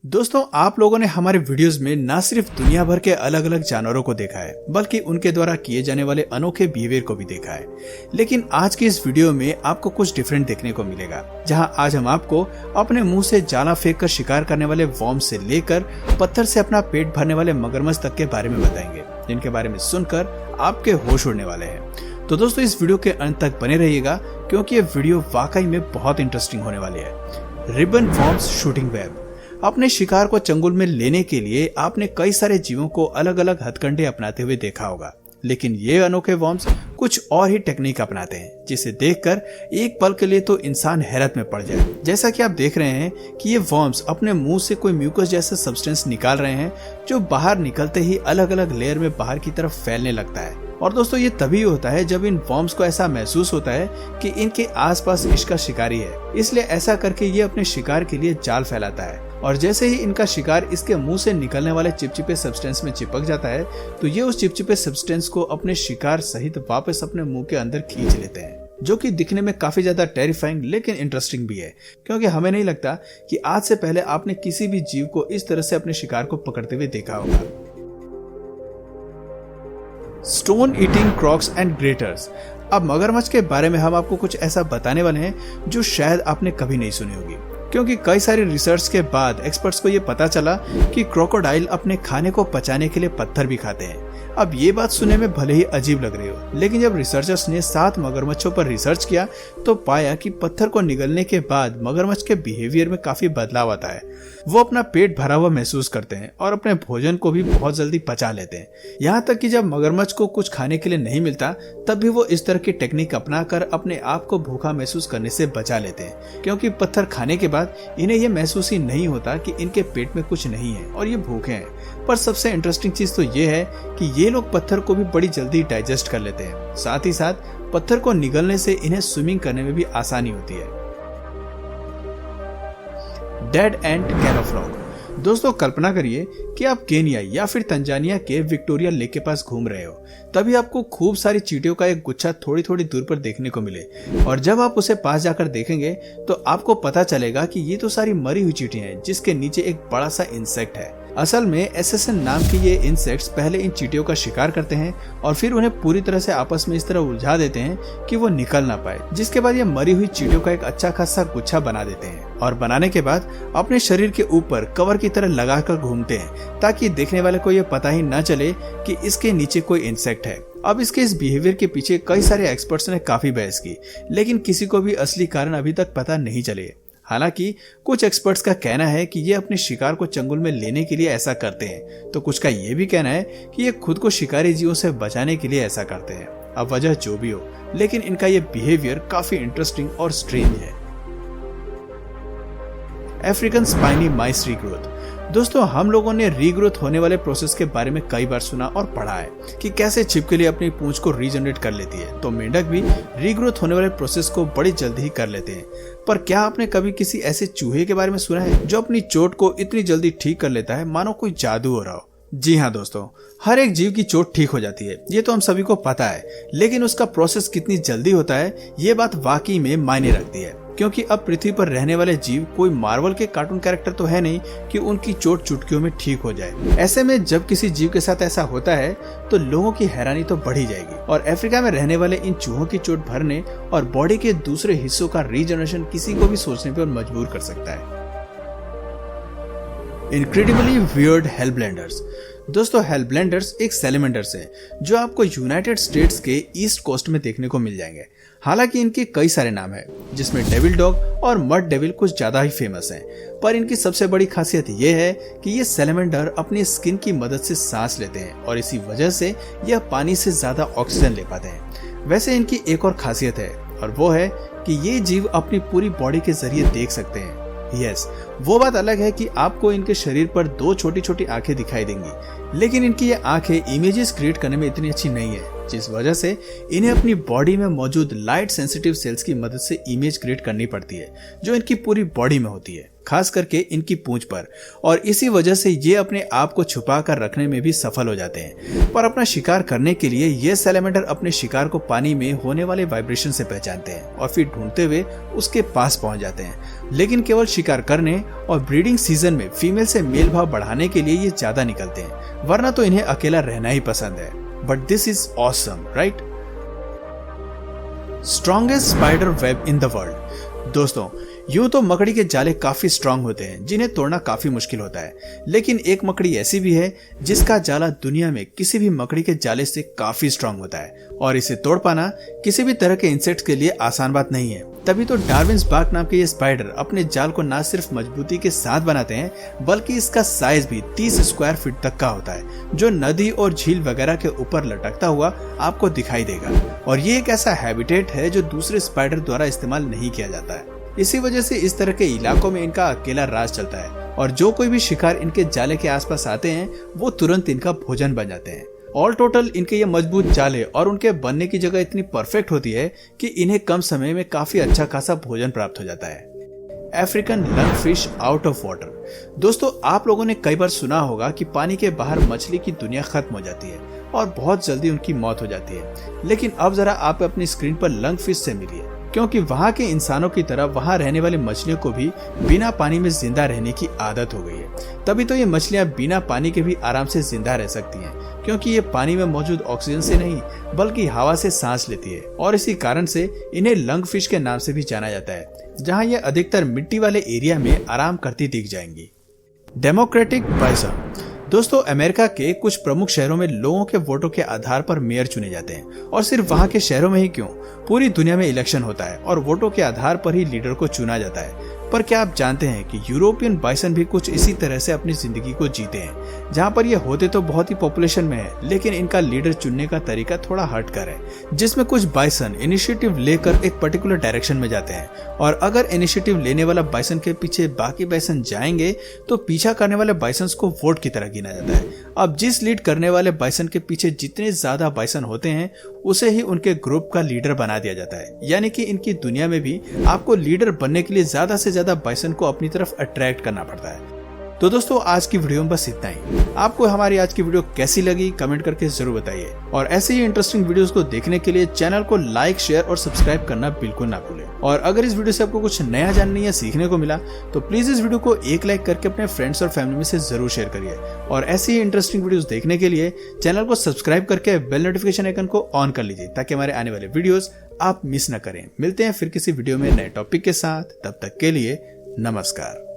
दोस्तों, आप लोगों ने हमारे वीडियोस में न सिर्फ दुनिया भर के अलग अलग जानवरों को देखा है, बल्कि उनके द्वारा किए जाने वाले अनोखे बिहेवियर को भी देखा है। लेकिन आज के इस वीडियो में आपको कुछ डिफरेंट देखने को मिलेगा, जहां आज हम आपको अपने मुंह से जाला फेंक कर शिकार करने वाले वॉर्म से लेकर पत्थर से अपना पेट भरने वाले मगरमच्छ तक के बारे में बताएंगे, जिनके बारे में सुनकर आपके होश उड़ने वाले हैं। तो दोस्तों, इस वीडियो के अंत तक बने रहिएगा, क्योंकि ये वीडियो वाकई में बहुत इंटरेस्टिंग होने वाली है। Ribbon worms shooting web. अपने शिकार को चंगुल में लेने के लिए आपने कई सारे जीवों को अलग अलग हथकंडे अपनाते हुए देखा होगा, लेकिन ये अनोखे वॉर्म्स कुछ और ही टेक्निक अपनाते हैं, जिसे देखकर एक पल के लिए तो इंसान हैरत में पड़ जाए। जैसा कि आप देख रहे हैं कि ये वॉर्म्स अपने मुंह से कोई म्यूकस जैसा सब्सटेंस निकाल रहे हैं, जो बाहर निकलते ही अलग अलग लेयर में बाहर की तरफ फैलने लगता है। और दोस्तों, ये तभी होता है जब इन वॉर्म्स को ऐसा महसूस होता है कि इनके आसपास इसका शिकारी है, इसलिए ऐसा करके ये अपने शिकार के लिए जाल फैलाता है। और जैसे ही इनका शिकार इसके मुंह से निकलने वाले चिपचिपे सब्सटेंस में चिपक जाता है, तो ये उस चिपचिपे सब्सटेंस को अपने शिकार सहित वापस अपने मुंह के अंदर खींच लेते हैं, जो कि दिखने में काफी ज्यादा टेरिफाइंग लेकिन इंटरेस्टिंग भी है, क्योंकि हमें नहीं लगता कि आज से पहले आपने किसी भी जीव को इस तरह से अपने शिकार को पकड़ते हुए देखा होगा। Stone eating crocs and gators. अब मगरमच्छ के बारे में हम आपको कुछ ऐसा बताने वाले हैं जो शायद आपने कभी नहीं सुनी होगी, क्योंकि कई सारी रिसर्च के बाद एक्सपर्ट्स को ये पता चला कि क्रोकोडाइल अपने खाने को पचाने के लिए पत्थर भी खाते हैं। अब ये बात सुनने में भले ही अजीब लग रही हो, लेकिन जब रिसर्चर्स ने 7 मगरमच्छों पर रिसर्च किया तो पाया कि पत्थर को निगलने के बाद मगरमच्छ के बिहेवियर में काफी बदलाव आता है। वो अपना पेट भरा हुआ महसूस करते हैं और अपने भोजन को भी बहुत जल्दी पचा लेते हैं। यहाँ तक कि जब मगरमच्छ को कुछ खाने के लिए नहीं मिलता, तब भी वो इस तरह की टेक्निक अपनाकर अपने आप को भूखा महसूस करने से बचा लेते हैं, क्योंकि पत्थर खाने के बाद इन्हें यह महसूस ही नहीं होता कि इनके पेट में कुछ नहीं है और ये भूखे हैं। पर सबसे इंटरेस्टिंग चीज तो ये है कि ये लोग पत्थर को भी बड़ी जल्दी डाइजेस्ट कर लेते हैं। साथ ही साथ पत्थर को निगलने से इन्हें स्विमिंग करने में भी आसानी होती है। डेड एंट कैमोफ्लॉग। दोस्तों, कल्पना करिए कि आप केनिया या फिर तंजानिया के विक्टोरिया लेक के पास घूम रहे हो, तभी आपको खूब सारी चींटियों का एक गुच्छा थोड़ी थोड़ी दूर पर देखने को मिले, और जब आप उसे पास जाकर देखेंगे तो आपको पता चलेगा कि ये तो सारी मरी हुई चींटियां हैं, जिसके नीचे एक बड़ा सा इंसेक्ट है। असल में एसेसिन नाम के ये इंसेक्ट्स पहले इन चींटियों का शिकार करते हैं और फिर उन्हें पूरी तरह से आपस में इस तरह उलझा देते हैं कि वो निकल ना पाए, जिसके बाद ये मरी हुई चींटियों का एक अच्छा खासा गुच्छा बना देते हैं, और बनाने के बाद अपने शरीर के ऊपर कवर की तरह लगाकर घूमते हैं, ताकि देखने वाले को ये पता ही न चले कि इसके नीचे कोई इंसेक्ट है। अब इसके इस बिहेवियर के पीछे कई सारे एक्सपर्ट्स ने काफी बहस की, लेकिन किसी को भी असली कारण अभी तक पता नहीं चले। हालांकि कुछ एक्सपर्ट्स का कहना है कि ये अपने शिकार को चंगुल में लेने के लिए ऐसा करते हैं, तो कुछ का ये भी कहना है कि ये खुद को शिकारी जीवों से बचाने के लिए ऐसा करते हैं। अब वजह जो भी हो, लेकिन इनका ये बिहेवियर काफी इंटरेस्टिंग और स्ट्रेंज है। अफ्रीकन स्पाइनी माइस रीग्रोथ। दोस्तों, हम लोगों ने रीग्रोथ होने वाले प्रोसेस के बारे में कई बार सुना और पढ़ा है कि कैसे छिपकली अपनी पूंछ को रीजनरेट कर लेती है, तो मेंढक भी रीग्रोथ होने वाले प्रोसेस को बड़ी जल्दी ही कर लेते हैं। पर क्या आपने कभी किसी ऐसे चूहे के बारे में सुना है जो अपनी चोट को इतनी जल्दी ठीक कर लेता है मानो कोई जादू हो रहा हो? जी हाँ दोस्तों, हर एक जीव की चोट ठीक हो जाती है, ये तो हम सभी को पता है, लेकिन उसका प्रोसेस कितनी जल्दी होता है, ये बात वाकई में मायने रखती है, क्योंकि अब पृथ्वी पर रहने वाले जीव कोई मार्वल के कार्टून कैरेक्टर तो है नहीं कि उनकी चोट चुटकियों में ठीक हो जाए। ऐसे में जब किसी जीव के साथ ऐसा होता है तो लोगों की हैरानी तो बढ़ ही जाएगी, और अफ्रीका में रहने वाले इन चूहों की चोट भरने और बॉडी के दूसरे हिस्सों का रीजनरेशन किसी को भी सोचने पर मजबूर कर सकता है। Incredibly weird hellbenders. दोस्तों, हेलब्लेंडर्स एक सैलमेंडर्स हैं जो आपको यूनाइटेड स्टेट्स के ईस्ट कोस्ट में देखने को मिल जाएंगे। हालांकि इनके कई सारे नाम हैं, जिसमें डेविल डॉग और मड डेविल कुछ ज्यादा ही फेमस हैं, पर इनकी सबसे बड़ी खासियत ये है कि ये सैलमेंडर अपनी स्किन की मदद से सांस लेते हैं, और इसी वजह से यह पानी से ज्यादा ऑक्सीजन ले पाते हैं। वैसे इनकी एक और खासियत है, और वो है कि ये जीव अपनी पूरी बॉडी के जरिए देख सकते हैं। यस, वो बात अलग है कि आपको इनके शरीर पर 2 छोटी छोटी आंखें दिखाई देंगी, लेकिन इनकी ये आंखें इमेजेस क्रिएट करने में इतनी अच्छी नहीं है, जिस वजह से इन्हें अपनी बॉडी में मौजूद लाइट सेंसिटिव सेल्स की मदद से इमेज क्रिएट करनी पड़ती है, जो इनकी पूरी बॉडी में होती है। खास करके इनकी पूंछ पर, और इसी वजह से ये अपने आप को छुपा कर रखने में भी सफल हो जाते हैं। पर अपना शिकार करने के लिए ये सैलेमेंडर अपने शिकार को पानी में होने वाले वाइब्रेशन से पहचानते हैं और फिर ढूंढते हुए उसके पास पहुंच जाते हैं, लेकिन केवल शिकार करने और ब्रीडिंग सीजन में फीमेल से मेल भाव बढ़ाने के लिए ये ज्यादा निकलते हैं, वरना तो इन्हें अकेला रहना ही पसंद है। But this is awesome, right? Strongest spider web in the world. दोस्तों, यूं तो मकड़ी के जाले काफी स्ट्रांग होते हैं जिन्हें तोड़ना काफी मुश्किल होता है, लेकिन एक मकड़ी ऐसी भी है जिसका जाला दुनिया में किसी भी मकड़ी के जाले से काफी स्ट्रांग होता है, और इसे तोड़ पाना किसी भी तरह के इंसेक्ट्स के लिए आसान बात नहीं है। तभी तो डार्विन्स बार्क नाम के ये स्पाइडर अपने जाल को न सिर्फ मजबूती के साथ बनाते हैं, बल्कि इसका साइज भी 30 स्क्वायर फीट तक का होता है, जो नदी और झील वगैरह के ऊपर लटकता हुआ आपको दिखाई देगा। और ये एक ऐसा हैबिटेट है जो दूसरे स्पाइडर द्वारा इस्तेमाल नहीं किया जाता है। इसी वजह से इस तरह के इलाकों में इनका अकेला राज चलता है, और जो कोई भी शिकार इनके जाले के आसपास आते हैं वो तुरंत इनका भोजन बन जाते हैं। ऑल टोटल इनके ये मजबूत जाले और उनके बनने की जगह इतनी परफेक्ट होती है कि इन्हें कम समय में काफी अच्छा खासा भोजन प्राप्त हो जाता है। African lungfish out of water. दोस्तों, आप लोगों ने कई बार सुना होगा कि पानी के बाहर मछली की दुनिया खत्म हो जाती है और बहुत जल्दी उनकी मौत हो जाती है, लेकिन अब जरा आप अपनी स्क्रीन पर लंगफिश से मिलिए, क्योंकि वहाँ के इंसानों की तरह वहाँ रहने वाली मछलियों को भी बिना पानी में जिंदा रहने की आदत हो गई है। तभी तो ये मछलियाँ बिना पानी के भी आराम से जिंदा रह सकती हैं, क्योंकि ये पानी में मौजूद ऑक्सीजन से नहीं बल्कि हवा से सांस लेती है, और इसी कारण से इन्हें लंगफिश के नाम से भी जाना जाता है, जहाँ ये अधिकतर मिट्टी वाले एरिया में आराम करती दिख जाएंगी। Democratic bison. दोस्तों, अमेरिका के कुछ प्रमुख शहरों में लोगों के वोटों के आधार पर मेयर चुने जाते हैं, और सिर्फ वहां के शहरों में ही क्यों, पूरी दुनिया में इलेक्शन होता है और वोटों के आधार पर ही लीडर को चुना जाता है। पर क्या आप जानते हैं कि यूरोपियन बाइसन भी कुछ इसी तरह से अपनी जिंदगी को जीते हैं, जहां पर ये होते तो बहुत ही पॉपुलेशन में है, लेकिन इनका लीडर चुनने का तरीका थोड़ा हटकर है, जिसमें कुछ बाइसन इनिशिएटिव लेकर एक पर्टिकुलर डायरेक्शन में जाते हैं, और अगर इनिशिएटिव लेने वाला बाइसन के पीछे बाकी बाइसन जाएंगे तो पीछा करने वाले बाइसन को वोट की तरह गिना जाता है। अब जिस लीड करने वाले बाइसन के पीछे जितने ज्यादा बाइसन होते हैं उसे ही उनके ग्रुप का लीडर बना दिया जाता है, यानी कि इनकी दुनिया में भी आपको लीडर बनने के लिए ज्यादा से ज्यादा बाइसन को अपनी तरफ अट्रैक्ट करना पड़ता है। तो दोस्तों, आज की वीडियो में बस इतना ही। आपको हमारी आज की वीडियो कैसी लगी कमेंट करके जरूर बताइए, और ऐसे ही इंटरेस्टिंग वीडियोस को देखने के लिए चैनल को लाइक, शेयर और सब्सक्राइब करना बिल्कुल ना भूलें। और अगर इस वीडियो से आपको कुछ नया जानने या सीखने को मिला तो प्लीज इस वीडियो को एक लाइक करके अपने फ्रेंड्स और फैमिली में से जरूर शेयर करिए, और ऐसी ही इंटरेस्टिंग वीडियोस देखने के लिए चैनल को सब्सक्राइब करके बेल नोटिफिकेशन आइकन को ऑन कर लीजिए, ताकि हमारे आने वाले वीडियोस आप मिस न करें। मिलते हैं फिर किसी वीडियो में नए टॉपिक के साथ, तब तक के लिए नमस्कार।